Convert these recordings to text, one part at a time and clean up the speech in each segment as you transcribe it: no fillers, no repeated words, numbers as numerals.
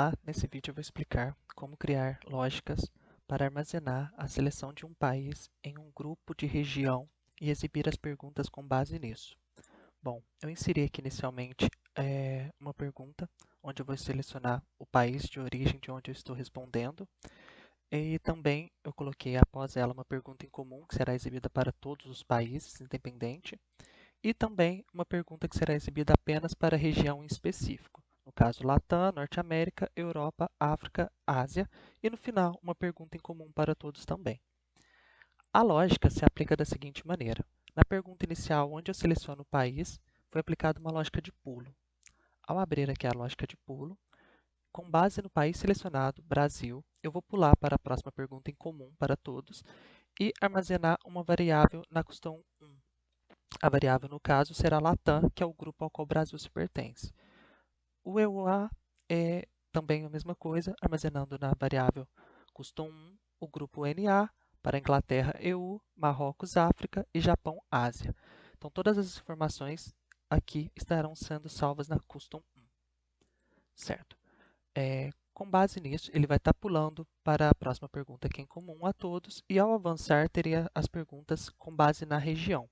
Olá, nesse vídeo eu vou explicar como criar lógicas para armazenar a seleção de um país em um grupo de região e exibir as perguntas com base nisso. Bom, eu inseri aqui inicialmente uma pergunta, onde eu vou selecionar o país de origem de onde eu estou respondendo, e também eu coloquei após ela uma pergunta em comum, que será exibida para todos os países, independente, e também uma pergunta que será exibida apenas para a região em específico. No caso, Latam, Norte América, Europa, África, Ásia, e no final, uma pergunta em comum para todos também. A lógica se aplica da seguinte maneira. Na pergunta inicial, onde eu seleciono o país, foi aplicada uma lógica de pulo. Ao abrir aqui a lógica de pulo, com base no país selecionado, Brasil, eu vou pular para a próxima pergunta em comum para todos e armazenar uma variável na questão 1. A variável, no caso, será Latam, que é o grupo ao qual o Brasil se pertence. O EUA é também a mesma coisa, armazenando na variável custom 1 o grupo NA, para Inglaterra, EU, Marrocos, África e Japão, Ásia. Então, todas as informações aqui estarão sendo salvas na custom 1, certo? Com base nisso, ele vai estar pulando para a próxima pergunta, que é em comum a todos, e ao avançar, teria as perguntas com base na região.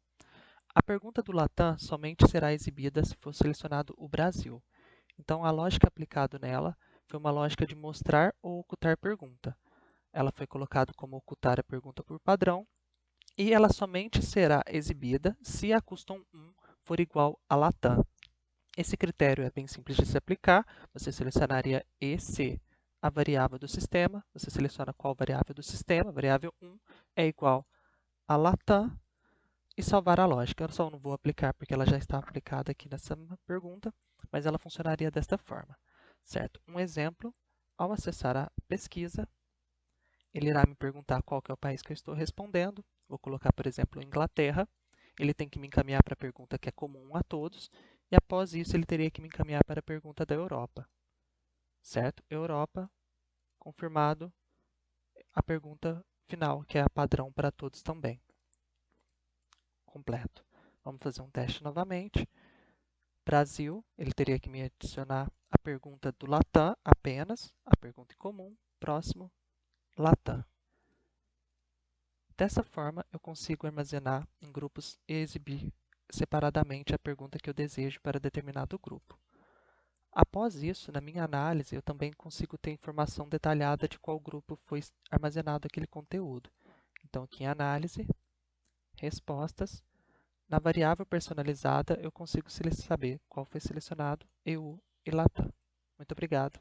A pergunta do Latam somente será exibida se for selecionado o Brasil. Então, a lógica aplicada nela foi uma lógica de mostrar ou ocultar pergunta. Ela foi colocada como ocultar a pergunta por padrão e ela somente será exibida se a custom 1 for igual a Latam. Esse critério é bem simples de se aplicar. Você selecionaria EC, a variável do sistema. Você seleciona qual variável do sistema. A variável 1 é igual a Latam e salvar a lógica. Eu só não vou aplicar porque ela já está aplicada aqui nessa pergunta, mas ela funcionaria desta forma, certo? Um exemplo, ao acessar a pesquisa, ele irá me perguntar qual que é o país que eu estou respondendo. Vou colocar, por exemplo, Inglaterra. Ele tem que me encaminhar para a pergunta que é comum a todos, e após isso ele teria que me encaminhar para a pergunta da Europa, certo? Europa, confirmado, a pergunta final, que é a padrão para todos também. Completo. Vamos fazer um teste novamente. Brasil, ele teria que me adicionar a pergunta do Latam apenas, a pergunta em comum, próximo, Latam. Dessa forma, eu consigo armazenar em grupos e exibir separadamente a pergunta que eu desejo para determinado grupo. Após isso, na minha análise, eu também consigo ter informação detalhada de qual grupo foi armazenado aquele conteúdo. Então, aqui em Análise, Respostas, na variável personalizada, eu consigo saber qual foi selecionado, EU e Latam. Muito obrigado.